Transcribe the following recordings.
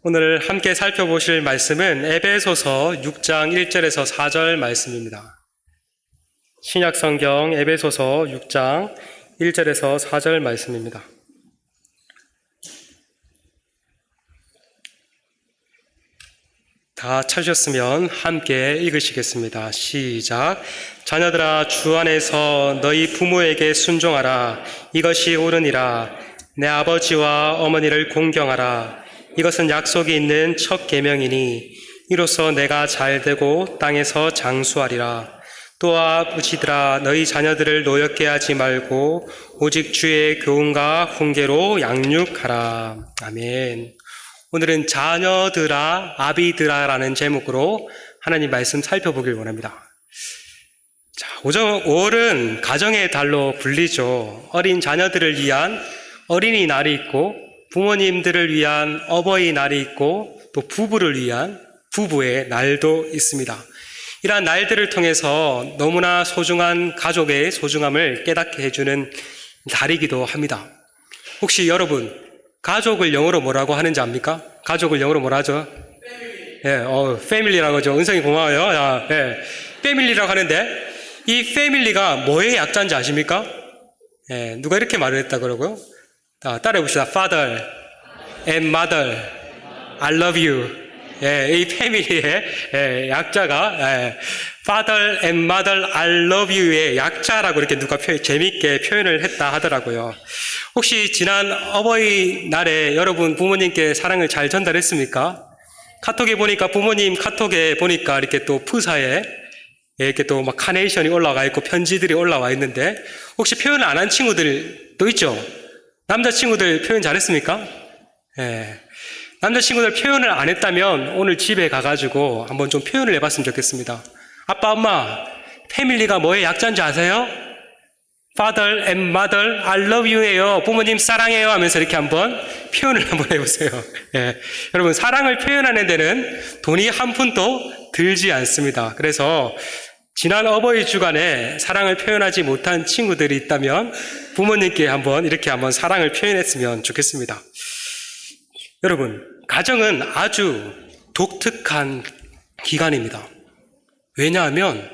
오늘 함께 살펴보실 말씀은 에베소서 6장 1절에서 4절 말씀입니다. 신약성경 에베소서 6장 1절에서 4절 말씀입니다. 다 찾으셨으면 함께 읽으시겠습니다. 시작. 자녀들아, 주 안에서 너희 부모에게 순종하라. 이것이 옳으니라. 내 아버지와 어머니를 공경하라. 이것은 약속이 있는 첫 계명이니 이로써 내가 잘되고 땅에서 장수하리라. 또 아버지들아, 너희 자녀들을 노엽게 하지 말고 오직 주의 교훈과 훈계로 양육하라. 아멘. 오늘은 자녀들아, 아비들아라는 제목으로 하나님 말씀 살펴보길 원합니다. 자, 5월은 가정의 달로 불리죠. 어린 자녀들을 위한 어린이날이 있고 부모님들을 위한 어버이날이 있고 또 부부를 위한 부부의 날도 있습니다. 이러한 날들을 통해서 너무나 소중한 가족의 소중함을 깨닫게 해주는 날이기도 합니다. 혹시 여러분 가족을 영어로 뭐라고 하는지 압니까? 가족을 영어로 뭐라 하죠? 패밀리라고 하죠. 은성이 고마워요. 패밀리라고 하는데 이 패밀리가 뭐의 약자인지 아십니까? 누가 이렇게 말을 했다 그러고요. 따라해봅시다. Father and Mother, I love you. 이 패밀리의 약자가 Father and Mother, I love you의 약자라고 이렇게 누가 재미있게 표현을 했다 하더라고요. 혹시 지난 어버이날에 여러분 부모님께 사랑을 잘 전달했습니까? 카톡에 보니까 부모님 카톡에 보니까 이렇게 또 푸사에 이렇게 또 막 카네이션이 올라와 있고 편지들이 올라와 있는데 혹시 표현을 안 한 친구들도 있죠? 남자친구들 표현 잘했습니까? 남자친구들 표현을 안 했다면 오늘 집에 가가지고 한번 좀 표현을 해봤으면 좋겠습니다. 아빠, 엄마, 패밀리가 뭐의 약자인지 아세요? Father and Mother, I love you예요. 부모님 사랑해요 하면서 이렇게 한번 표현을 한번 해보세요. 여러분, 사랑을 표현하는 데는 돈이 한 푼도 들지 않습니다. 그래서 지난 어버이 주간에 사랑을 표현하지 못한 친구들이 있다면 부모님께 이렇게 한번 사랑을 표현했으면 좋겠습니다. 여러분, 가정은 아주 독특한 기관입니다. 왜냐하면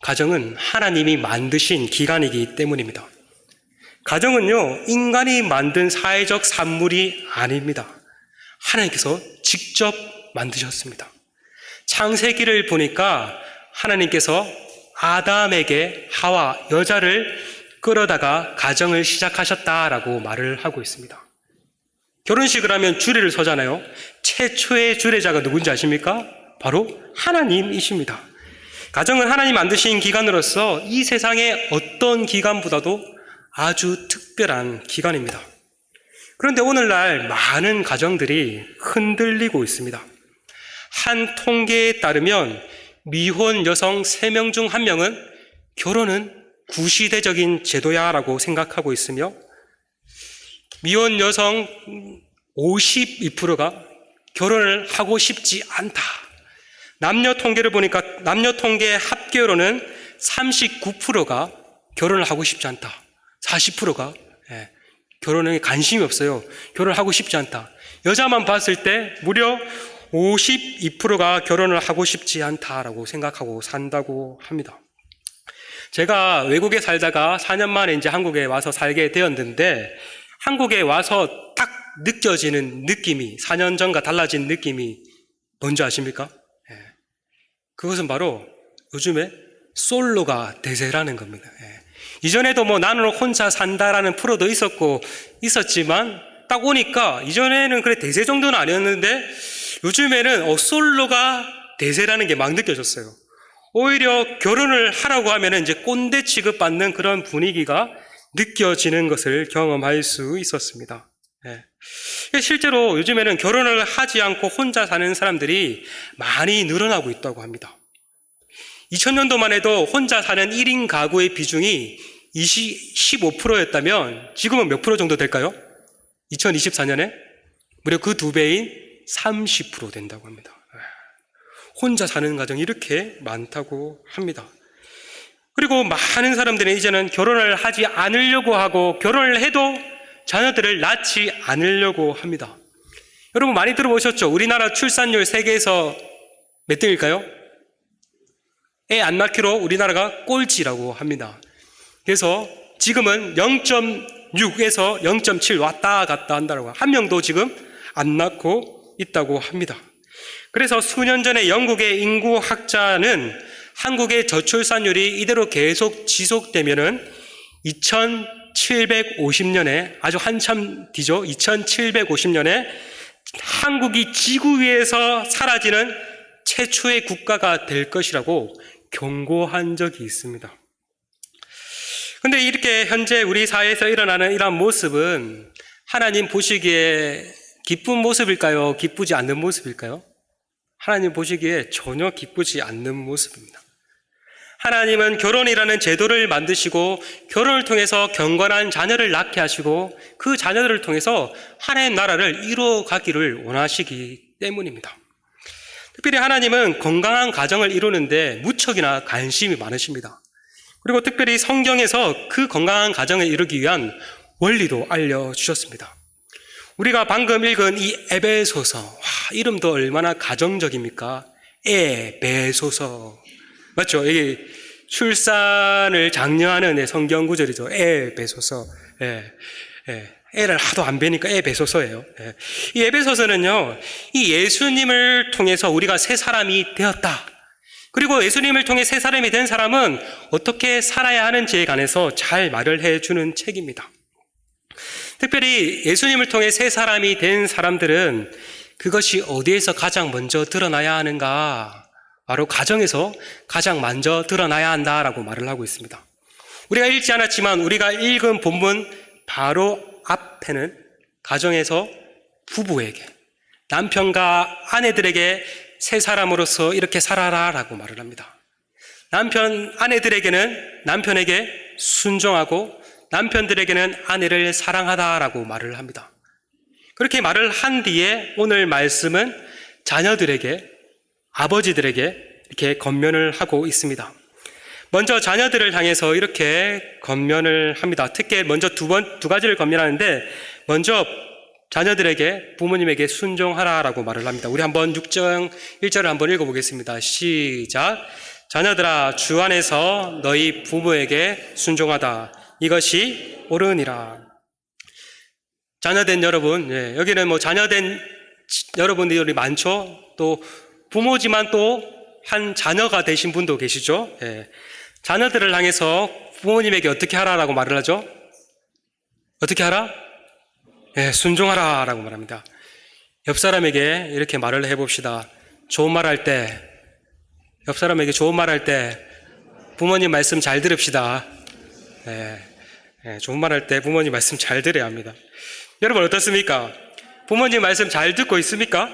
가정은 하나님이 만드신 기관이기 때문입니다. 가정은요, 인간이 만든 사회적 산물이 아닙니다. 하나님께서 직접 만드셨습니다. 창세기를 보니까 하나님께서 아담에게 하와 여자를 끌어다가 가정을 시작하셨다라고 말을 하고 있습니다. 결혼식을 하면 주례를 서잖아요. 최초의 주례자가 누군지 아십니까? 바로 하나님이십니다. 가정은 하나님 만드신 기관으로서 이 세상의 어떤 기관보다도 아주 특별한 기관입니다. 그런데 오늘날 많은 가정들이 흔들리고 있습니다. 한 통계에 따르면 미혼 여성 3명 중 1명은 결혼은 구시대적인 제도야라고 생각하고 있으며 미혼 여성 52%가 결혼을 하고 싶지 않다. 남녀 통계를 보니까 남녀 통계 합계로는 39%가 결혼을 하고 싶지 않다. 40%가 결혼에 관심이 없어요. 결혼을 하고 싶지 않다. 여자만 봤을 때 무려 52%가 결혼을 하고 싶지 않다라고 생각하고 산다고 합니다. 제가 외국에 살다가 4년 만에 이제 한국에 와서 살게 되었는데 한국에 와서 딱 느껴지는 느낌이 4년 전과 달라진 느낌이 뭔지 아십니까? 그것은 바로 요즘에 솔로가 대세라는 겁니다. 이전에도 나는 혼자 산다라는 프로도 있었지만 딱 오니까 이전에는 그래 대세 정도는 아니었는데 요즘에는 솔로가 대세라는 게 막 느껴졌어요. 오히려 결혼을 하라고 하면 이제 꼰대 취급받는 그런 분위기가 느껴지는 것을 경험할 수 있었습니다. 실제로 요즘에는 결혼을 하지 않고 혼자 사는 사람들이 많이 늘어나고 있다고 합니다. 2000년도만 해도 혼자 사는 1인 가구의 비중이 15%였다면 지금은 몇 프로 정도 될까요? 2024년에 무려 그 2배인 30% 된다고 합니다. 혼자 사는 가정이 이렇게 많다고 합니다. 그리고 많은 사람들은 이제는 결혼을 하지 않으려고 하고 결혼을 해도 자녀들을 낳지 않으려고 합니다. 여러분 많이 들어보셨죠? 우리나라 출산율 세계에서 몇 등일까요? 애 안 낳기로 우리나라가 꼴찌라고 합니다. 그래서 지금은 0.6에서 0.7 왔다 갔다 한다고, 한 명도 지금 안 낳고 있다고 합니다. 그래서 수년 전에 영국의 인구학자는 한국의 저출산율이 이대로 계속 지속되면은 2750년에, 아주 한참 뒤죠. 2750년에 한국이 지구 위에서 사라지는 최초의 국가가 될 것이라고 경고한 적이 있습니다. 근데 이렇게 현재 우리 사회에서 일어나는 이러한 모습은 하나님 보시기에 기쁜 모습일까요? 기쁘지 않는 모습일까요? 하나님 보시기에 전혀 기쁘지 않는 모습입니다. 하나님은 결혼이라는 제도를 만드시고 결혼을 통해서 경건한 자녀를 낳게 하시고 그 자녀들을 통해서 하나님의 나라를 이루어가기를 원하시기 때문입니다. 특별히 하나님은 건강한 가정을 이루는데 무척이나 관심이 많으십니다. 그리고 특별히 성경에서 그 건강한 가정을 이루기 위한 원리도 알려주셨습니다. 우리가 방금 읽은 이 에베소서, 이름도 얼마나 가정적입니까? 에베소서. 맞죠? 이게 출산을 장려하는 성경 구절이죠. 에베소서. 애를 하도 안 배니까 에베소서예요. 이 에베소서는요, 이 예수님을 통해서 우리가 새 사람이 되었다. 그리고 예수님을 통해 새 사람이 된 사람은 어떻게 살아야 하는지에 관해서 잘 말을 해주는 책입니다. 특별히 예수님을 통해 새 사람이 된 사람들은 그것이 어디에서 가장 먼저 드러나야 하는가? 바로 가정에서 가장 먼저 드러나야 한다라고 말을 하고 있습니다. 우리가 읽지 않았지만 우리가 읽은 본문 바로 앞에는 가정에서 부부에게, 남편과 아내들에게 새 사람으로서 이렇게 살아라라고 말을 합니다. 아내들에게는 남편에게 순종하고 남편들에게는 아내를 사랑하다라고 말을 합니다. 그렇게 말을 한 뒤에 오늘 말씀은 자녀들에게, 아버지들에게 이렇게 권면을 하고 있습니다. 먼저 자녀들을 향해서 이렇게 권면을 합니다. 특히 먼저 두 가지를 권면하는데, 먼저 자녀들에게, 부모님에게 순종하라라고 말을 합니다. 우리 한번 6장 1절을 한번 읽어보겠습니다. 시작. 자녀들아, 주 안에서 너희 부모에게 순종하다. 이것이 옳으니라. 자녀된 여러분, 여기는 뭐 자녀된 여러분들이 많죠. 또 부모지만 또 한 자녀가 되신 분도 계시죠. 자녀들을 향해서 부모님에게 어떻게 하라라고 말을 하죠? 어떻게 하라? 순종하라라고 말합니다. 옆 사람에게 이렇게 말을 해봅시다. 좋은 말 할 때, 옆 사람에게 좋은 말 할 때 부모님 말씀 잘 들읍시다. 좋은 말 할 때 부모님 말씀 잘 들어야 합니다. 여러분 어떻습니까? 부모님 말씀 잘 듣고 있습니까?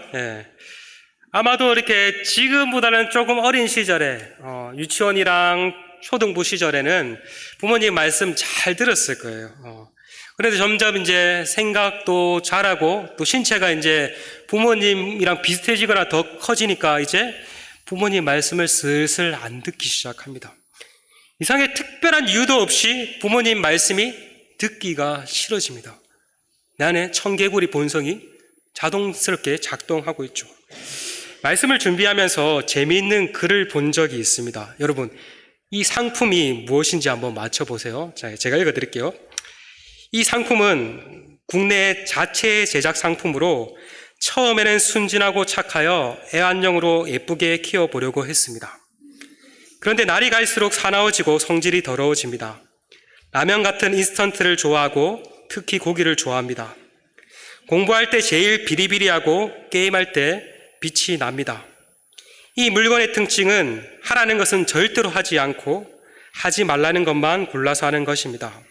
아마도 이렇게 지금보다는 조금 어린 시절에, 유치원이랑 초등부 시절에는 부모님 말씀 잘 들었을 거예요. 그래도 점점 이제 생각도 잘하고 또 신체가 이제 부모님이랑 비슷해지거나 더 커지니까 이제 부모님 말씀을 슬슬 안 듣기 시작합니다. 이상하게 특별한 이유도 없이 부모님 말씀이 듣기가 싫어집니다. 내 안에 청개구리 본성이 자동스럽게 작동하고 있죠. 말씀을 준비하면서 재미있는 글을 본 적이 있습니다. 여러분, 이 상품이 무엇인지 한번 맞춰보세요. 자, 제가 읽어드릴게요. 이 상품은 국내 자체 제작 상품으로 처음에는 순진하고 착하여 애완용으로 예쁘게 키워보려고 했습니다. 그런데 날이 갈수록 사나워지고 성질이 더러워집니다. 라면 같은 인스턴트를 좋아하고 특히 고기를 좋아합니다. 공부할 때 제일 비리비리하고 게임할 때 빛이 납니다. 이 물건의 특징은 하라는 것은 절대로 하지 않고 하지 말라는 것만 골라서 하는 것입니다.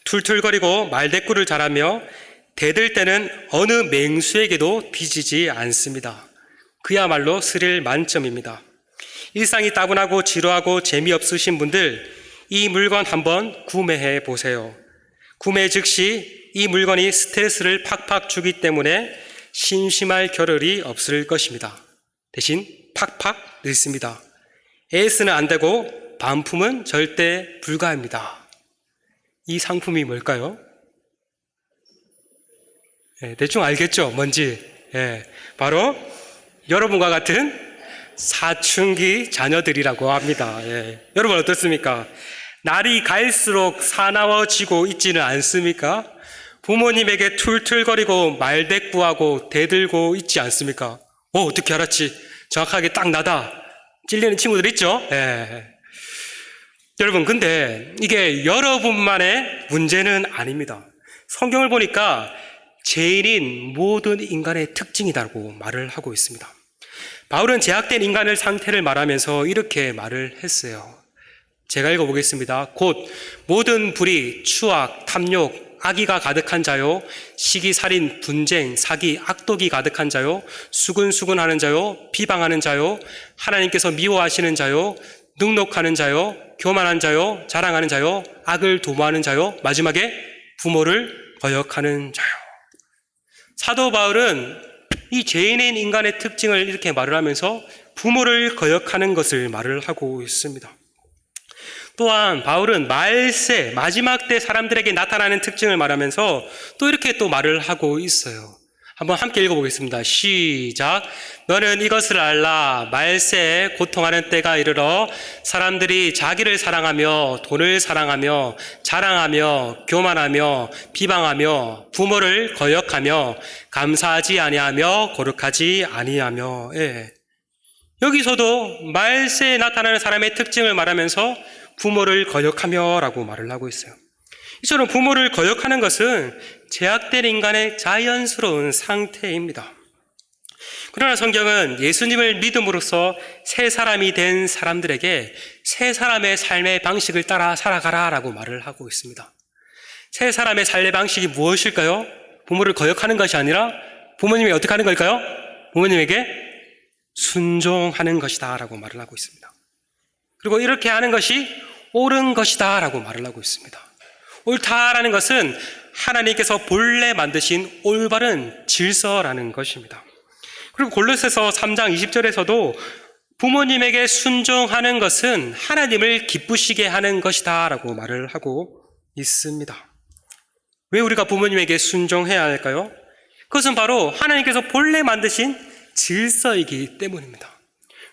툴툴거리고 말대꾸를 잘하며 대들 때는 어느 맹수에게도 뒤지지 않습니다. 그야말로 스릴 만점입니다. 일상이 따분하고 지루하고 재미없으신 분들, 이 물건 한번 구매해 보세요. 구매 즉시 이 물건이 스트레스를 팍팍 주기 때문에 심심할 겨를이 없을 것입니다. 대신 팍팍 넣습니다. AS는 안 되고 반품은 절대 불가합니다. 이 상품이 뭘까요? 예, 대충 알겠죠? 뭔지. 예, 바로 여러분과 같은 사춘기 자녀들이라고 합니다. 예. 여러분 어떻습니까? 날이 갈수록 사나워지고 있지는 않습니까? 부모님에게 툴툴거리고 말대꾸하고 대들고 있지 않습니까? 어떻게 알았지? 정확하게 딱 나다. 찔리는 친구들 있죠? 예. 여러분, 근데 이게 여러분만의 문제는 아닙니다. 성경을 보니까 죄인인 모든 인간의 특징이라고 말을 하고 있습니다. 바울은 제약된 인간의 상태를 말하면서 이렇게 말을 했어요. 제가 읽어보겠습니다. 곧 모든 불의, 추악, 탐욕, 악의가 가득한 자요, 시기, 살인, 분쟁, 사기, 악독이 가득한 자요, 수근수근하는 자요, 비방하는 자요, 하나님께서 미워하시는 자요, 능욕하는 자요, 교만한 자요, 자랑하는 자요, 악을 도모하는 자요, 마지막에 부모를 거역하는 자요. 사도 바울은 이 죄인인 인간의 특징을 이렇게 말을 하면서 부모를 거역하는 것을 말을 하고 있습니다. 또한 바울은 말세, 마지막 때 사람들에게 나타나는 특징을 말하면서 또 이렇게 또 말을 하고 있어요. 한번 함께 읽어보겠습니다. 시작. 너는 이것을 알라. 말세에 고통하는 때가 이르러 사람들이 자기를 사랑하며 돈을 사랑하며 자랑하며 교만하며 비방하며 부모를 거역하며 감사하지 아니하며 거룩하지 아니하며. 예. 여기서도 말세에 나타나는 사람의 특징을 말하면서 부모를 거역하며 라고 말을 하고 있어요. 이처럼 부모를 거역하는 것은 제약된 인간의 자연스러운 상태입니다. 그러나 성경은 예수님을 믿음으로써 새 사람이 된 사람들에게 새 사람의 삶의 방식을 따라 살아가라 라고 말을 하고 있습니다. 새 사람의 삶의 방식이 무엇일까요? 부모를 거역하는 것이 아니라 부모님이 어떻게 하는 걸까요? 부모님에게 순종하는 것이다 라고 말을 하고 있습니다. 그리고 이렇게 하는 것이 옳은 것이다 라고 말을 하고 있습니다. 옳다라는 것은 하나님께서 본래 만드신 올바른 질서라는 것입니다. 그리고 골로새서 3장 20절에서도 부모님에게 순종하는 것은 하나님을 기쁘시게 하는 것이다 라고 말을 하고 있습니다. 왜 우리가 부모님에게 순종해야 할까요? 그것은 바로 하나님께서 본래 만드신 질서이기 때문입니다.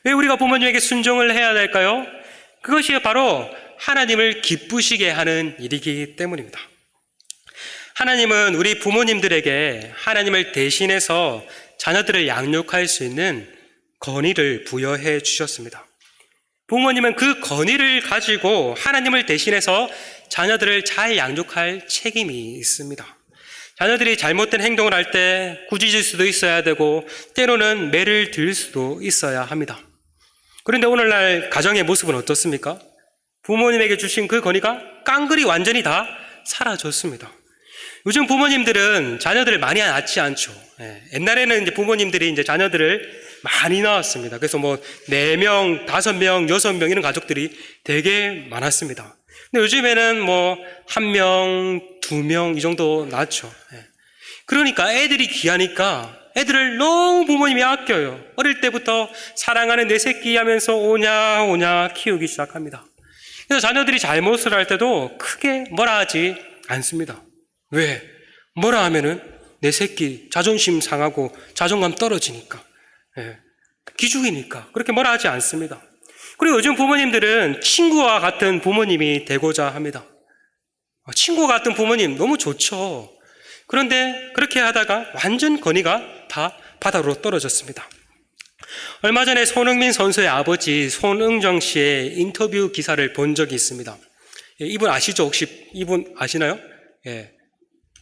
왜 우리가 부모님에게 순종을 해야 될까요? 그것이 바로 하나님을 기쁘시게 하는 일이기 때문입니다. 하나님은 우리 부모님들에게 하나님을 대신해서 자녀들을 양육할 수 있는 권위를 부여해 주셨습니다. 부모님은 그 권위를 가지고 하나님을 대신해서 자녀들을 잘 양육할 책임이 있습니다. 자녀들이 잘못된 행동을 할 때 꾸짖을 수도 있어야 되고 때로는 매를 들 수도 있어야 합니다. 그런데 오늘날 가정의 모습은 어떻습니까? 부모님에게 주신 그 권위가 깡그리 완전히 다 사라졌습니다. 요즘 부모님들은 자녀들을 많이 낳지 않죠. 옛날에는 이제 부모님들이 이제 자녀들을 많이 낳았습니다. 그래서 4명, 5명, 6명 이런 가족들이 되게 많았습니다. 근데 요즘에는 1명, 2명 이 정도 낳죠. 그러니까 애들이 귀하니까 애들을 너무 부모님이 아껴요. 어릴 때부터 사랑하는 내 새끼 하면서 오냐 키우기 시작합니다. 그래서 자녀들이 잘못을 할 때도 크게 뭐라 하지 않습니다. 왜? 뭐라 하면은 내 새끼 자존심 상하고 자존감 떨어지니까. 기죽이니까. 그렇게 뭐라 하지 않습니다. 그리고 요즘 부모님들은 친구와 같은 부모님이 되고자 합니다. 친구와 같은 부모님 너무 좋죠. 그런데 그렇게 하다가 완전 권위가 다 바닥으로 떨어졌습니다. 얼마 전에 손흥민 선수의 아버지 손흥정 씨의 인터뷰 기사를 본 적이 있습니다. 이분 아시죠? 혹시 이분 아시나요?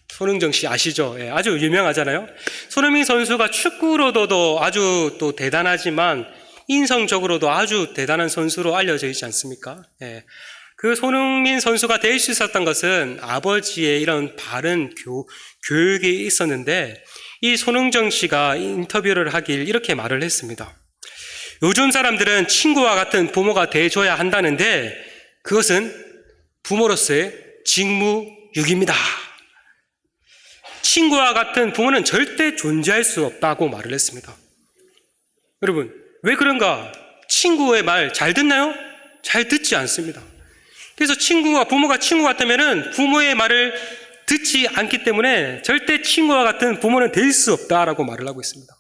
손흥정 씨 아시죠? 아주 유명하잖아요. 손흥민 선수가 축구로도 아주 또 대단하지만 인성적으로도 아주 대단한 선수로 알려져 있지 않습니까? 그 손흥민 선수가 될 수 있었던 것은 아버지의 이런 바른 교육이 있었는데 이 손흥정 씨가 인터뷰를 하길 이렇게 말을 했습니다. 요즘 사람들은 친구와 같은 부모가 돼줘야 한다는데 그것은 부모로서의 직무유기입니다. 친구와 같은 부모는 절대 존재할 수 없다고 말을 했습니다. 여러분, 왜 그런가? 친구의 말 잘 듣나요? 잘 듣지 않습니다. 그래서 부모가 친구 같다면은 부모의 말을 듣지 않기 때문에 절대 친구와 같은 부모는 될 수 없다라고 말을 하고 있습니다.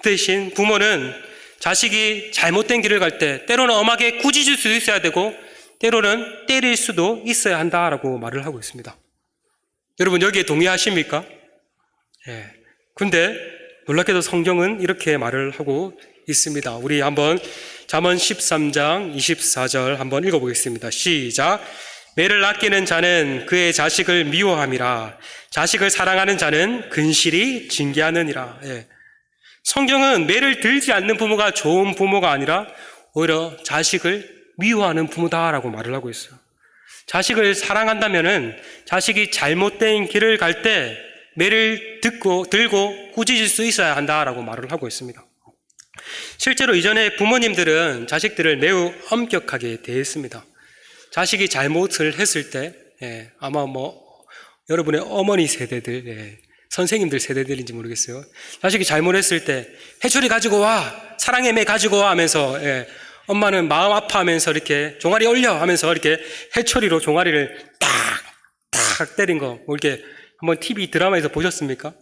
대신 부모는 자식이 잘못된 길을 갈 때 때로는 엄하게 꾸짖을 수도 있어야 되고 때로는 때릴 수도 있어야 한다라고 말을 하고 있습니다. 여러분 여기에 동의하십니까? 근데 놀랍게도 성경은 이렇게 말을 하고 있습니다. 우리 한번 잠언 13장 24절 한번 읽어보겠습니다. 시작. 매를 아끼는 자는 그의 자식을 미워함이라. 자식을 사랑하는 자는 근실히 징계하느니라. 성경은 매를 들지 않는 부모가 좋은 부모가 아니라 오히려 자식을 미워하는 부모다라고 말을 하고 있어요. 자식을 사랑한다면은 자식이 잘못된 길을 갈 때 매를 들고 꾸짖을 수 있어야 한다라고 말을 하고 있습니다. 실제로 이전에 부모님들은 자식들을 매우 엄격하게 대했습니다. 자식이 잘못을 했을 때 아마 여러분의 어머니 세대들, 선생님들 세대들인지 모르겠어요. 자식이 잘못했을 때 해초리 가지고 와, 사랑의 매 가지고 와 하면서 엄마는 마음 아파하면서 이렇게 종아리 올려 하면서 이렇게 해초리로 종아리를 딱 때린 거 이렇게 한번 TV 드라마에서 보셨습니까?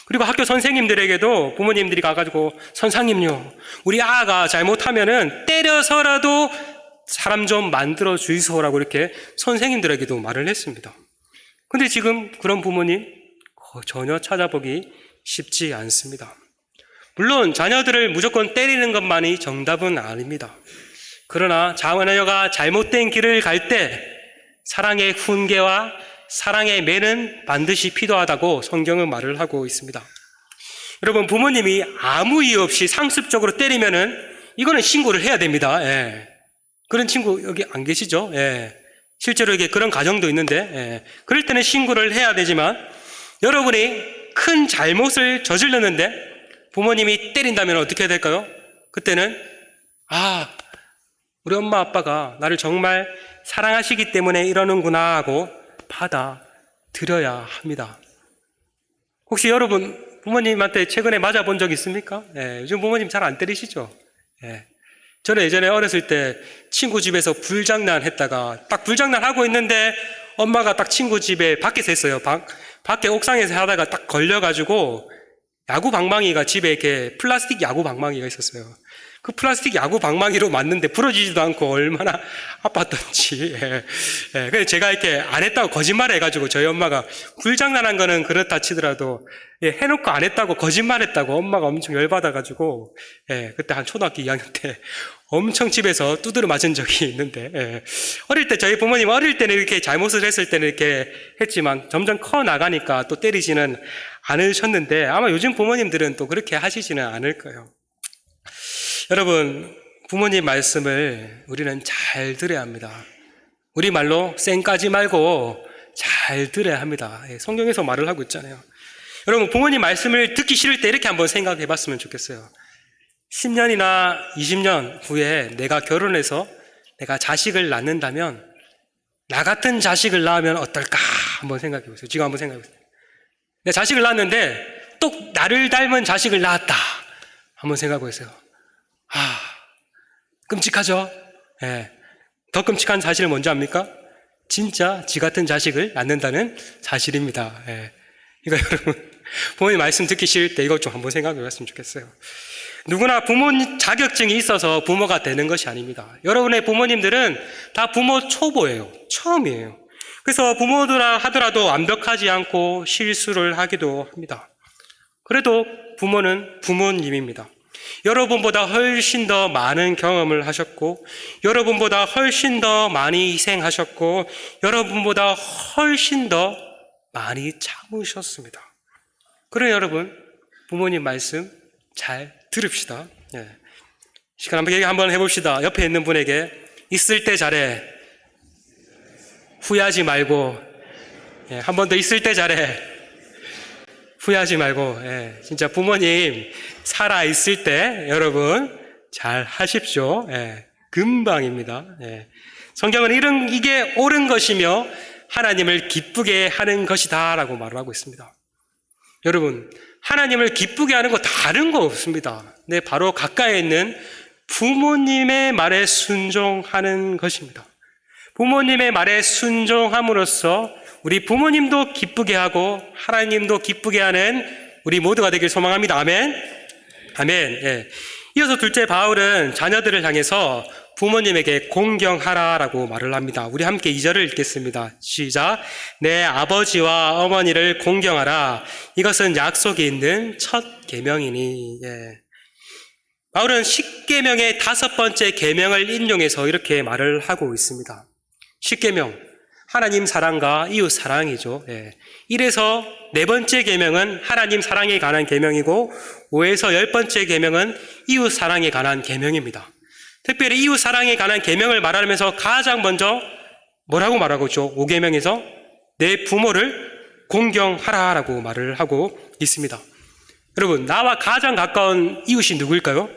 그리고 학교 선생님들에게도 부모님들이 가가지고 선생님요, 우리 아가 잘못하면은 때려서라도 사람 좀 만들어 주이소라고 이렇게 선생님들에게도 말을 했습니다. 근데 지금 그런 부모님 전혀 찾아보기 쉽지 않습니다. 물론 자녀들을 무조건 때리는 것만이 정답은 아닙니다. 그러나 자녀가 잘못된 길을 갈 때 사랑의 훈계와 사랑의 매는 반드시 필요하다고 성경은 말을 하고 있습니다. 여러분 부모님이 아무 이유 없이 상습적으로 때리면은 이거는 신고를 해야 됩니다. 그런 친구 여기 안 계시죠? 실제로 이게 그런 가정도 있는데 그럴 때는 신고를 해야 되지만 여러분이 큰 잘못을 저질렀는데 부모님이 때린다면 어떻게 해야 될까요? 그때는 우리 엄마 아빠가 나를 정말 사랑하시기 때문에 이러는구나 하고 받아들여야 합니다. 혹시 여러분 부모님한테 최근에 맞아본 적 있습니까? 요즘 부모님 잘 안 때리시죠? 저는 예전에 어렸을 때 친구 집에서 불장난 했다가 딱 불장난 하고 있는데 엄마가 딱 친구 집에 밖에서 했어요. 밖에 옥상에서 하다가 딱 걸려가지고 야구 방망이가 집에 이렇게 플라스틱 야구 방망이가 있었어요. 그 플라스틱 야구 방망이로 맞는데 부러지지도 않고 얼마나 아팠던지. 그래서 제가 이렇게 안 했다고 거짓말 해가지고 저희 엄마가 불장난한 거는 그렇다 치더라도 해놓고 안 했다고 거짓말 했다고 엄마가 엄청 열받아가지고 그때 한 초등학교 2학년 때 엄청 집에서 두드려 맞은 적이 있는데 어릴 때 저희 부모님 어릴 때는 이렇게 잘못을 했을 때는 이렇게 했지만 점점 커 나가니까 또 때리지는 않으셨는데 아마 요즘 부모님들은 또 그렇게 하시지는 않을 거예요. 여러분 부모님 말씀을 우리는 잘 들어야 합니다. 우리 말로 쌩까지 말고 잘 들어야 합니다. 성경에서 말을 하고 있잖아요. 여러분 부모님 말씀을 듣기 싫을 때 이렇게 한번 생각해 봤으면 좋겠어요. 10년이나 20년 후에 내가 결혼해서 내가 자식을 낳는다면 나 같은 자식을 낳으면 어떨까 한번 생각해 보세요. 지금 한번 생각해 보세요. 내가 자식을 낳았는데 또 나를 닮은 자식을 낳았다 한번 생각해 보세요. 끔찍하죠? 더 끔찍한 사실을 뭔지 압니까? 진짜 지 같은 자식을 낳는다는 사실입니다. 그러니까 여러분 부모님 말씀 듣기 싫을 때 이것 좀 한번 생각해 봤으면 좋겠어요. 누구나 부모 자격증이 있어서 부모가 되는 것이 아닙니다. 여러분의 부모님들은 다 부모 초보예요. 처음이에요. 그래서 부모들아 하더라도 완벽하지 않고 실수를 하기도 합니다. 그래도 부모는 부모님입니다. 여러분보다 훨씬 더 많은 경험을 하셨고 여러분보다 훨씬 더 많이 희생하셨고 여러분보다 훨씬 더 많이 참으셨습니다. 그러니 여러분 부모님 말씀 잘 들읍시다. 시간 한번 해봅시다. 옆에 있는 분에게 있을 때 잘해, 후회하지 말고, 한 번 더 있을 때 잘해, 후회하지 말고. 진짜 부모님 살아 있을 때 여러분 잘 하십시오. 금방입니다. 성경은 이게 옳은 것이며 하나님을 기쁘게 하는 것이다라고 말을 하고 있습니다. 여러분 하나님을 기쁘게 하는 거 다른 거 없습니다. 바로 가까이 있는 부모님의 말에 순종하는 것입니다. 부모님의 말에 순종함으로써 우리 부모님도 기쁘게 하고 하나님도 기쁘게 하는 우리 모두가 되길 소망합니다. 아멘. 아멘. 예. 이어서 둘째 바울은 자녀들을 향해서 부모님에게 공경하라라고 말을 합니다. 우리 함께 2절을 읽겠습니다. 시작. 내 아버지와 어머니를 공경하라. 이것은 약속이 있는 첫 계명이니. 예. 바울은 10계명의 5번째 계명을 인용해서 이렇게 말을 하고 있습니다. 10계명, 하나님 사랑과 이웃 사랑이죠. 예. 1에서 4번째 계명은 하나님 사랑에 관한 계명이고 5에서 10번째 계명은 이웃 사랑에 관한 계명입니다. 특별히 이웃 사랑에 관한 계명을 말하면서 가장 먼저 뭐라고 말하고 있죠? 5계명에서 내 부모를 공경하라라고 말을 하고 있습니다. 여러분, 나와 가장 가까운 이웃이 누구일까요?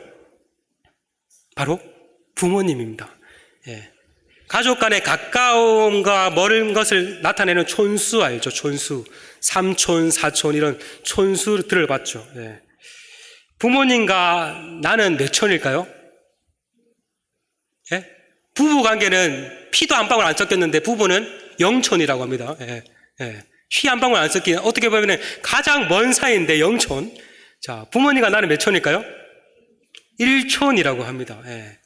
바로 부모님입니다. 예. 가족 간의 가까움과 멀은 것을 나타내는 촌수 알죠? 촌수. 삼촌, 사촌 이런 촌수들을 봤죠. 예. 부모님과 나는 몇 촌일까요? 예? 부부 관계는 피도 한 방울 안 섞였는데 부부는 0촌이라고 합니다. 예. 예. 피 한 방울 안 섞인 어떻게 보면 가장 먼 사이인데 0촌. 자, 부모님과 나는 몇 촌일까요? 1촌이라고 합니다. 예.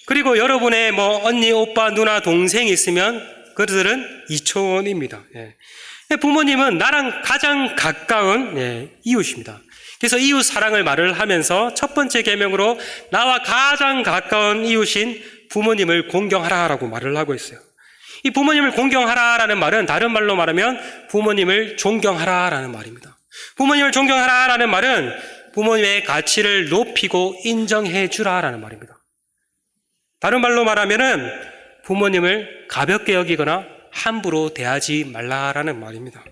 그리고 여러분의 언니, 오빠, 누나, 동생이 있으면 그들은 2촌입니다. 예. 부모님은 나랑 가장 가까운 이웃입니다. 그래서 이웃 사랑을 말을 하면서 첫 번째 계명으로 나와 가장 가까운 이웃인 부모님을 공경하라라고 말을 하고 있어요. 이 부모님을 공경하라라는 말은 다른 말로 말하면 부모님을 존경하라라는 말입니다. 부모님을 존경하라라는 말은 부모님의 가치를 높이고 인정해 주라라는 말입니다. 다른 말로 말하면은 부모님을 가볍게 여기거나 함부로 대하지 말라라는 말입니다.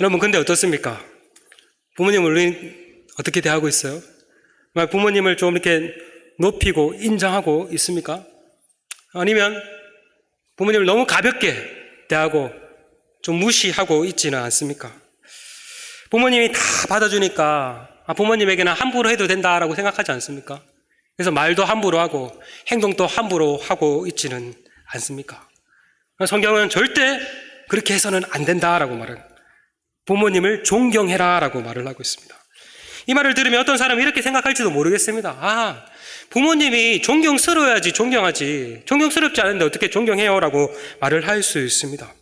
여러분, 근데 어떻습니까? 부모님을 우리 어떻게 대하고 있어요? 부모님을 좀 이렇게 높이고 인정하고 있습니까? 아니면 부모님을 너무 가볍게 대하고 좀 무시하고 있지는 않습니까? 부모님이 다 받아주니까 부모님에게는 함부로 해도 된다라고 생각하지 않습니까? 그래서 말도 함부로 하고 행동도 함부로 하고 있지는 않습니까? 성경은 절대 그렇게 해서는 안 된다라고 말은 부모님을 존경해라라고 말을 하고 있습니다. 이 말을 들으면 어떤 사람이 이렇게 생각할지도 모르겠습니다. 부모님이 존경스러워야지 존경하지 존경스럽지 않은데 어떻게 존경해요라고 말을 할 수 있습니다.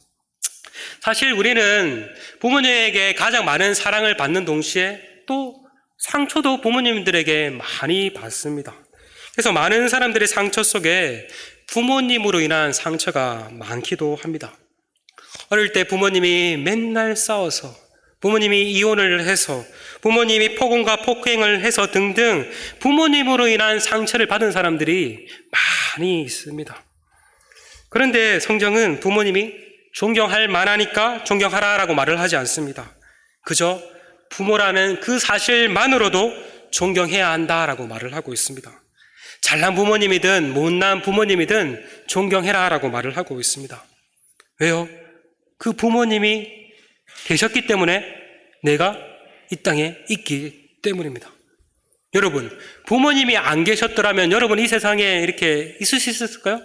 사실 우리는 부모님에게 가장 많은 사랑을 받는 동시에 또 상처도 부모님들에게 많이 받습니다. 그래서 많은 사람들의 상처 속에 부모님으로 인한 상처가 많기도 합니다. 어릴 때 부모님이 맨날 싸워서, 부모님이 이혼을 해서, 부모님이 폭언과 폭행을 해서 등등 부모님으로 인한 상처를 받은 사람들이 많이 있습니다. 그런데 성경은 부모님이 존경할 만하니까 존경하라라고 말을 하지 않습니다. 그저 부모라는 그 사실만으로도 존경해야 한다라고 말을 하고 있습니다. 잘난 부모님이든 못난 부모님이든 존경해라라고 말을 하고 있습니다. 왜요? 그 부모님이 계셨기 때문에 내가 이 땅에 있기 때문입니다. 여러분, 부모님이 안 계셨더라면 여러분 이 세상에 이렇게 있을 수 있었을까요?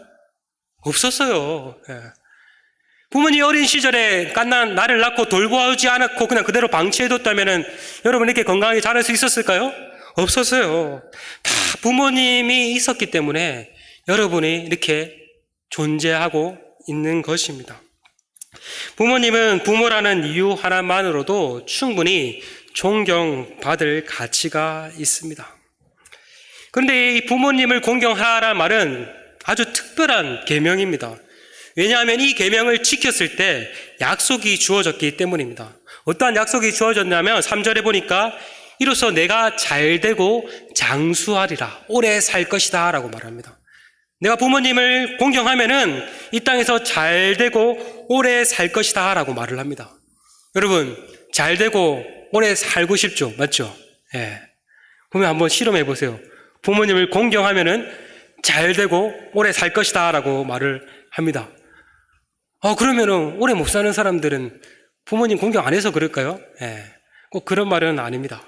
없었어요. 부모님이 어린 시절에 갓난 나를 낳고 돌보지 않았고 그냥 그대로 방치해뒀다면 여러분 이렇게 건강하게 자랄 수 있었을까요? 없었어요. 다 부모님이 있었기 때문에 여러분이 이렇게 존재하고 있는 것입니다. 부모님은 부모라는 이유 하나만으로도 충분히 존경받을 가치가 있습니다. 그런데 이 부모님을 공경하라는 말은 아주 특별한 계명입니다. 왜냐하면 이 계명을 지켰을 때 약속이 주어졌기 때문입니다. 어떠한 약속이 주어졌냐면 3절에 보니까 이로써 내가 잘되고 장수하리라, 오래 살 것이다 라고 말합니다. 내가 부모님을 공경하면은 이 땅에서 잘되고 오래 살 것이다 라고 말을 합니다. 여러분, 잘되고 오래 살고 싶죠? 맞죠? 예. 그러면 한번 실험해 보세요. 부모님을 공경하면은 잘되고 오래 살 것이다 라고 말을 합니다. 그러면은 오래 못 사는 사람들은 부모님 공경 안 해서 그럴까요? 예. 꼭 그런 말은 아닙니다.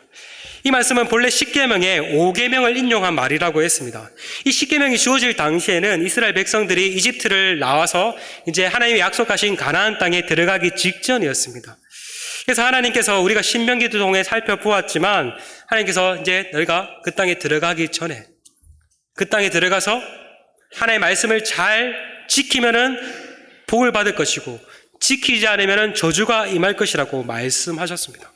이 말씀은 본래 십계명의 5계명을 인용한 말이라고 했습니다. 이 십계명이 주어질 당시에는 이스라엘 백성들이 이집트를 나와서 이제 하나님이 약속하신 가나안 땅에 들어가기 직전이었습니다. 그래서 하나님께서 우리가 신명기도 통해 살펴보았지만 하나님께서 이제 너희가 그 땅에 들어가기 전에 그 땅에 들어가서 하나님의 말씀을 잘 지키면은 복을 받을 것이고 지키지 않으면은 저주가 임할 것이라고 말씀하셨습니다.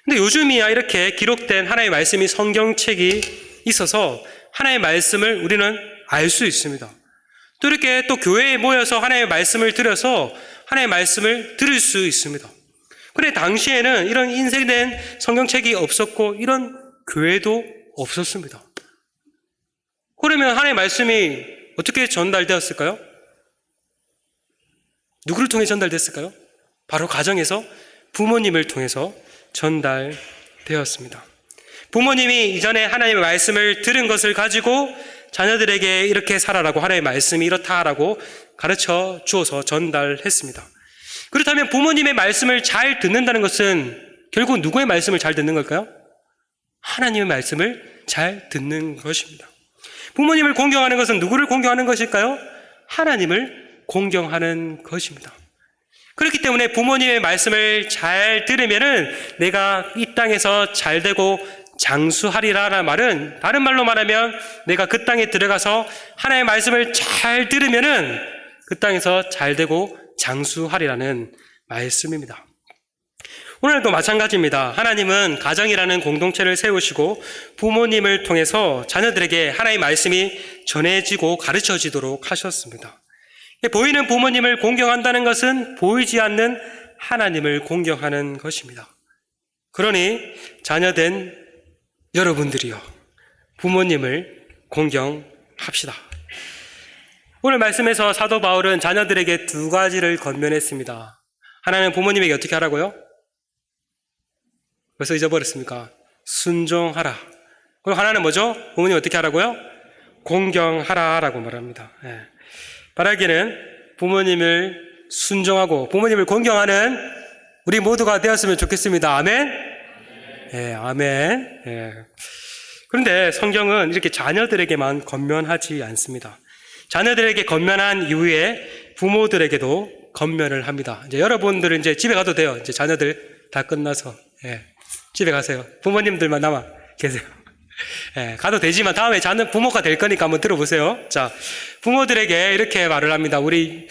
근데 요즘이야 이렇게 기록된 하나님의 말씀이 성경책이 있어서 하나님의 말씀을 우리는 알 수 있습니다. 또 이렇게 또 교회에 모여서 하나님의 말씀을 들어서 하나님의 말씀을 들을 수 있습니다. 그런데 당시에는 이런 인쇄된 성경책이 없었고 이런 교회도 없었습니다. 그러면 하나님의 말씀이 어떻게 전달되었을까요? 누구를 통해 전달됐을까요? 바로 가정에서 부모님을 통해서 전달되었습니다. 부모님이 이전에 하나님의 말씀을 들은 것을 가지고 자녀들에게 이렇게 살아라고 하나님의 말씀이 이렇다라고 가르쳐 주어서 전달했습니다. 그렇다면 부모님의 말씀을 잘 듣는다는 것은 결국 누구의 말씀을 잘 듣는 걸까요? 하나님의 말씀을 잘 듣는 것입니다. 부모님을 공경하는 것은 누구를 공경하는 것일까요? 하나님을 공경하는 것입니다. 그렇기 때문에 부모님의 말씀을 잘 들으면은 내가 이 땅에서 잘 되고 장수하리라라는 말은 다른 말로 말하면 내가 그 땅에 들어가서 하나님의 말씀을 잘 들으면은 그 땅에서 잘 되고 장수하리라는 말씀입니다. 오늘도 마찬가지입니다. 하나님은 가정이라는 공동체를 세우시고 부모님을 통해서 자녀들에게 하나님의 말씀이 전해지고 가르쳐지도록 하셨습니다. 보이는 부모님을 공경한다는 것은 보이지 않는 하나님을 공경하는 것입니다. 그러니 자녀된 여러분들이요, 부모님을 공경합시다. 오늘 말씀에서 사도 바울은 자녀들에게 두 가지를 권면했습니다. 하나는 부모님에게 어떻게 하라고요? 벌써 잊어버렸습니까? 순종하라. 그리고 하나는 뭐죠? 부모님 어떻게 하라고요? 공경하라라고 말합니다. 바라기는 부모님을 순종하고 부모님을 공경하는 우리 모두가 되었으면 좋겠습니다. 아멘? 아멘. 그런데 성경은 이렇게 자녀들에게만 권면하지 않습니다. 자녀들에게 권면한 이후에 부모들에게도 권면을 합니다. 이제 여러분들은 이제 집에 가도 돼요. 이제 자녀들 다 끝나서 집에 가세요. 부모님들만 남아 계세요. 가도 되지만 다음에 자녀 부모가 될 거니까 한번 들어보세요. 자, 부모들에게 이렇게 말을 합니다. 우리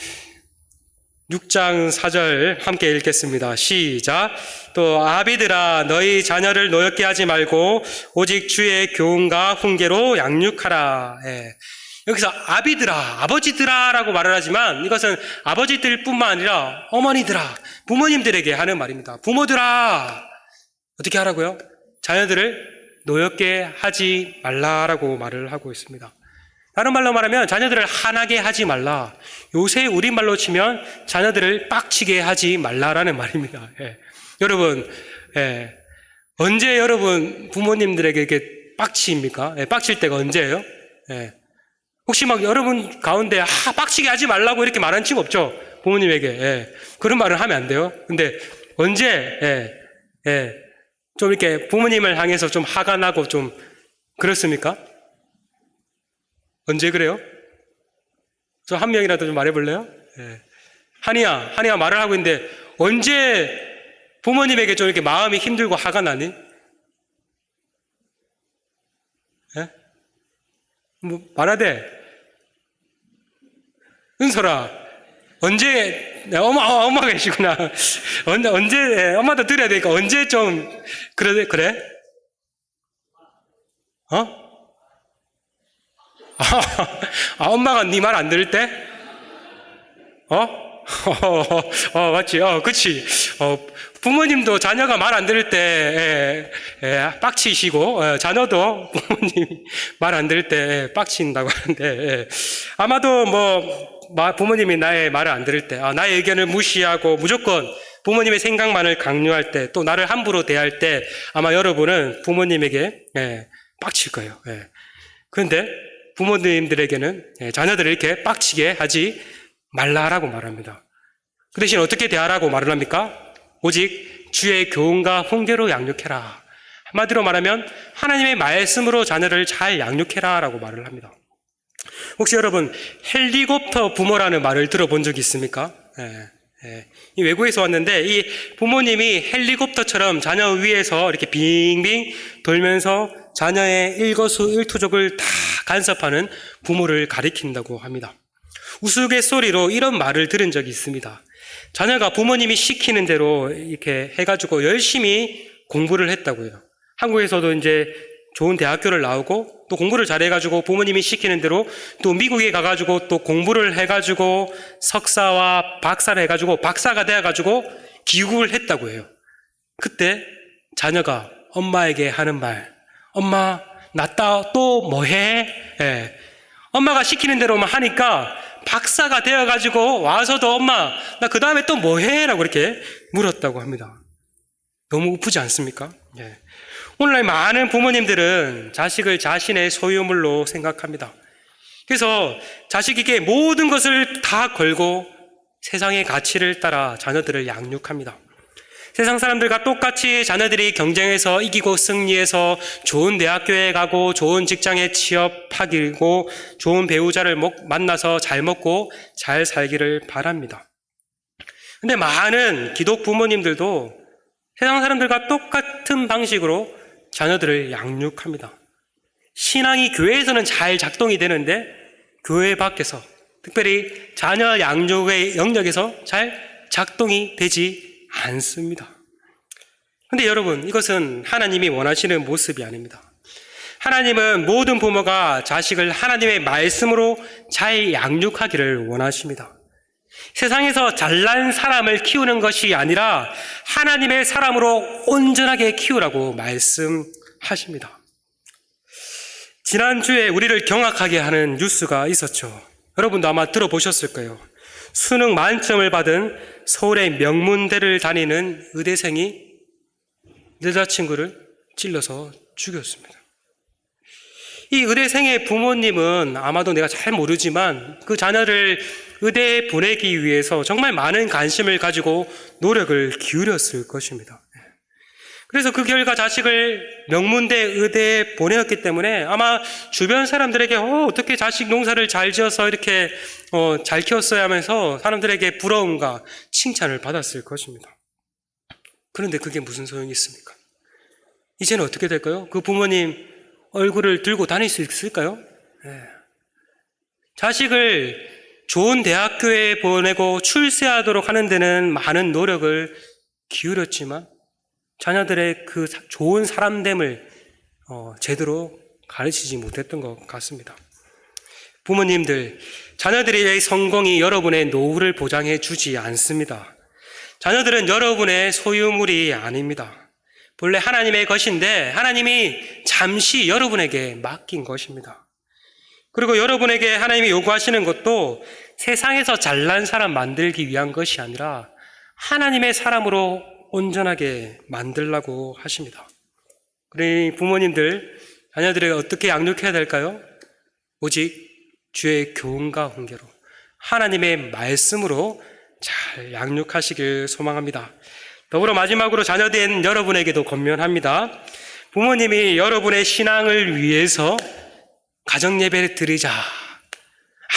6장 4절 함께 읽겠습니다. 시작. 또 아비들아 너희 자녀를 노엽게 하지 말고 오직 주의 교훈과 훈계로 양육하라. 여기서 아비들아, 아버지들아라고 말을 하지만 이것은 아버지들뿐만 아니라 어머니들아, 부모님들에게 하는 말입니다. 부모들아, 어떻게 하라고요? 자녀들을 노엽게 하지 말라라고 말을 하고 있습니다. 다른 말로 말하면 자녀들을 화나게 하지 말라. 요새 우리말로 치면 자녀들을 빡치게 하지 말라라는 말입니다. 여러분, 언제 여러분 부모님들에게 이렇게 빡치입니까? 빡칠 때가 언제예요? 혹시 막 여러분 가운데 빡치게 하지 말라고 이렇게 말하는 친구 없죠? 부모님에게. 그런 말을 하면 안 돼요. 근데 언제 좀 이렇게 부모님을 향해서 좀 화가 나고 좀 그렇습니까? 언제 그래요? 저 한 명이라도 좀 말해볼래요? 한이야 말을 하고 있는데 언제 부모님에게 좀 이렇게 마음이 힘들고 화가 나니? 뭐 말하대. 은솔아, 언제 엄마가 계시구나. 언제 엄마도 들어야 되니까 언제 좀 그래? 엄마가 네 말 안 들을 때? 맞지? 그치. 부모님도 자녀가 말 안 들을 때, 빡치시고, 자녀도 부모님 말 안 들을 때 빡친다고 하는데, 아마도 부모님이 나의 말을 안 들을 때, 나의 의견을 무시하고 무조건 부모님의 생각만을 강요할 때, 또 나를 함부로 대할 때, 아마 여러분은 부모님에게, 빡칠 거예요. 그런데 부모님들에게는 자녀들을 이렇게 빡치게 하지 말라라고 말합니다. 그 대신 어떻게 대하라고 말을 합니까? 오직 주의 교훈과 훈계로 양육해라. 한마디로 말하면 하나님의 말씀으로 자녀를 잘 양육해라 라고 말을 합니다. 혹시 여러분 헬리콥터 부모라는 말을 들어본 적 있습니까? 이 외국에서 왔는데 이 부모님이 헬리콥터처럼 자녀 위에서 이렇게 빙빙 돌면서 자녀의 일거수일투족을 다 간섭하는 부모를 가리킨다고 합니다. 우스갯소리로 이런 말을 들은 적이 있습니다. 자녀가 부모님이 시키는 대로 이렇게 해가지고 열심히 공부를 했다고요. 한국에서도 이제 좋은 대학교를 나오고 또 공부를 잘해가지고 부모님이 시키는 대로 또 미국에 가가지고 또 공부를 해가지고 석사와 박사를 해가지고 박사가 돼가지고 귀국을 했다고 해요. 그때 자녀가 엄마에게 하는 말, 엄마 나 또 뭐 해? 엄마가 시키는 대로만 하니까 박사가 되어가지고 와서도 엄마 나 그 다음에 또 뭐 해? 라고 이렇게 물었다고 합니다. 너무 우프지 않습니까? 오늘날 많은 부모님들은 자식을 자신의 소유물로 생각합니다. 그래서 자식에게 모든 것을 다 걸고 세상의 가치를 따라 자녀들을 양육합니다. 세상 사람들과 똑같이 자녀들이 경쟁해서 이기고 승리해서 좋은 대학교에 가고 좋은 직장에 취업하고 좋은 배우자를 만나서 잘 먹고 잘 살기를 바랍니다. 근데 많은 기독 부모님들도 세상 사람들과 똑같은 방식으로 자녀들을 양육합니다. 신앙이 교회에서는 잘 작동이 되는데 교회 밖에서 특별히 자녀 양육의 영역에서 잘 작동이 되지 않습니다. 그런데 여러분 이것은 하나님이 원하시는 모습이 아닙니다. 하나님은 모든 부모가 자식을 하나님의 말씀으로 잘 양육하기를 원하십니다. 세상에서 잘난 사람을 키우는 것이 아니라 하나님의 사람으로 온전하게 키우라고 말씀하십니다. 지난주에 우리를 경악하게 하는 뉴스가 있었죠. 여러분도 아마 들어보셨을 거예요. 수능 만점을 받은 서울의 명문대를 다니는 의대생이 여자친구를 찔러서 죽였습니다. 이 의대생의 부모님은 아마도 내가 잘 모르지만 그 자녀를 의대에 보내기 위해서 정말 많은 관심을 가지고 노력을 기울였을 것입니다. 그래서 그 결과 자식을 명문대 의대에 보내었기 때문에 아마 주변 사람들에게 어떻게 자식 농사를 잘 지어서 이렇게 잘 키웠어야 하면서 사람들에게 부러움과 칭찬을 받았을 것입니다. 그런데 그게 무슨 소용이 있습니까? 이제는 어떻게 될까요? 그 부모님 얼굴을 들고 다닐 수 있을까요? 자식을 좋은 대학교에 보내고 출세하도록 하는 데는 많은 노력을 기울였지만 자녀들의 그 좋은 사람됨을 제대로 가르치지 못했던 것 같습니다. 부모님들, 자녀들의 성공이 여러분의 노후를 보장해 주지 않습니다. 자녀들은 여러분의 소유물이 아닙니다. 본래 하나님의 것인데 하나님이 잠시 여러분에게 맡긴 것입니다. 그리고 여러분에게 하나님이 요구하시는 것도 세상에서 잘난 사람 만들기 위한 것이 아니라 하나님의 사람으로 온전하게 만들라고 하십니다. 그러니 부모님들, 자녀들을 어떻게 양육해야 될까요? 오직 주의 교훈과 훈계로 하나님의 말씀으로 잘 양육하시길 소망합니다. 더불어 마지막으로 자녀된 여러분에게도 권면합니다. 부모님이 여러분의 신앙을 위해서 가정예배를 드리자.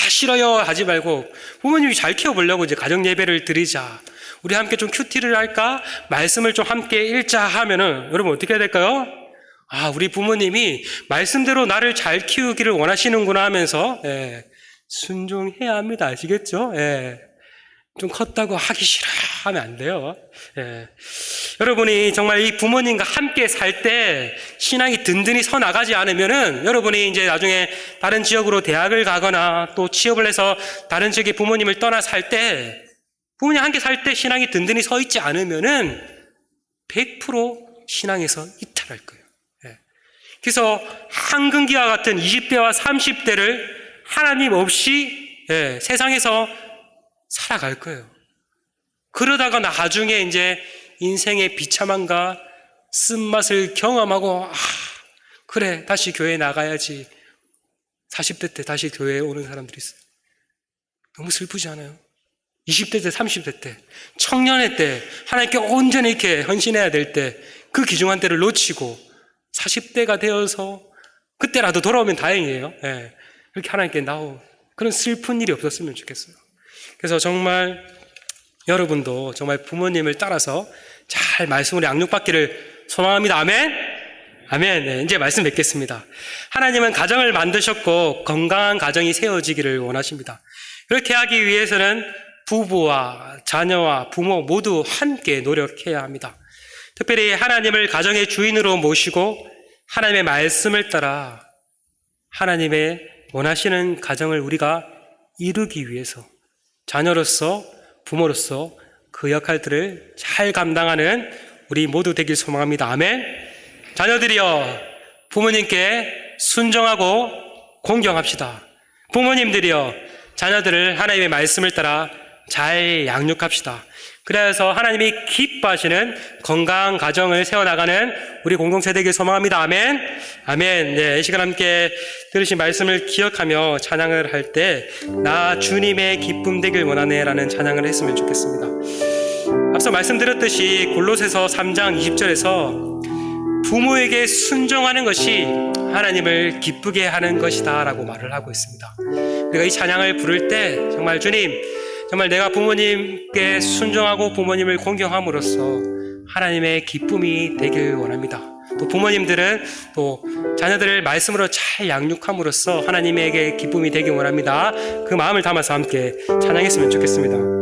싫어요 하지 말고 부모님이 잘 키워보려고 이제 가정예배를 드리자. 우리 함께 좀 큐티를 할까? 말씀을 좀 함께 읽자 하면은 여러분 어떻게 해야 될까요? 우리 부모님이 말씀대로 나를 잘 키우기를 원하시는구나 하면서 순종해야 합니다. 아시겠죠? 좀 컸다고 하기 싫어 하면 안 돼요. 여러분이 정말 이 부모님과 함께 살 때 신앙이 든든히 서 나가지 않으면은 여러분이 이제 나중에 다른 지역으로 대학을 가거나 또 취업을 해서 다른 지역의 부모님을 떠나 살 때 부모님 함께 살 때 신앙이 든든히 서 있지 않으면은 100% 신앙에서 이탈할 거예요. 그래서 한근기와 같은 20대와 30대를 하나님 없이 세상에서 살아갈 거예요. 그러다가 나중에 이제 인생의 비참함과 쓴맛을 경험하고 그래 다시 교회에 나가야지 40대 때 다시 교회에 오는 사람들이 있어요. 너무 슬프지 않아요? 20대 때 30대 때 청년의 때 하나님께 온전히 이렇게 헌신해야 될 때 그 귀중한 때를 놓치고 40대가 되어서 그때라도 돌아오면 다행이에요. 예. 그렇게 하나님께 그런 슬픈 일이 없었으면 좋겠어요. 그래서 정말 여러분도 정말 부모님을 따라서 잘 말씀으로 양육받기를 소망합니다. 아멘? 아멘. 네, 이제 말씀 뵙겠습니다. 하나님은 가정을 만드셨고 건강한 가정이 세워지기를 원하십니다. 그렇게 하기 위해서는 부부와 자녀와 부모 모두 함께 노력해야 합니다. 특별히 하나님을 가정의 주인으로 모시고 하나님의 말씀을 따라 하나님의 원하시는 가정을 우리가 이루기 위해서 자녀로서 부모로서 그 역할들을 잘 감당하는 우리 모두 되길 소망합니다. 아멘. 자녀들이여 부모님께 순종하고 공경합시다. 부모님들이여 자녀들을 하나님의 말씀을 따라 잘 양육합시다. 그래서 하나님이 기뻐하시는 건강한 가정을 세워나가는 우리 공동체 되길 소망합니다. 아멘. 아멘. 네, 이 시간 함께 들으신 말씀을 기억하며 찬양을 할 때 나 주님의 기쁨 되길 원하네 라는 찬양을 했으면 좋겠습니다. 앞서 말씀드렸듯이 골로새서 3장 20절에서 부모에게 순종하는 것이 하나님을 기쁘게 하는 것이다 라고 말을 하고 있습니다. 우리가 이 찬양을 부를 때 정말 주님, 정말 내가 부모님께 순종하고 부모님을 공경함으로써 하나님의 기쁨이 되길 원합니다. 또 부모님들은 또 자녀들을 말씀으로 잘 양육함으로써 하나님에게 기쁨이 되길 원합니다. 그 마음을 담아서 함께 찬양했으면 좋겠습니다.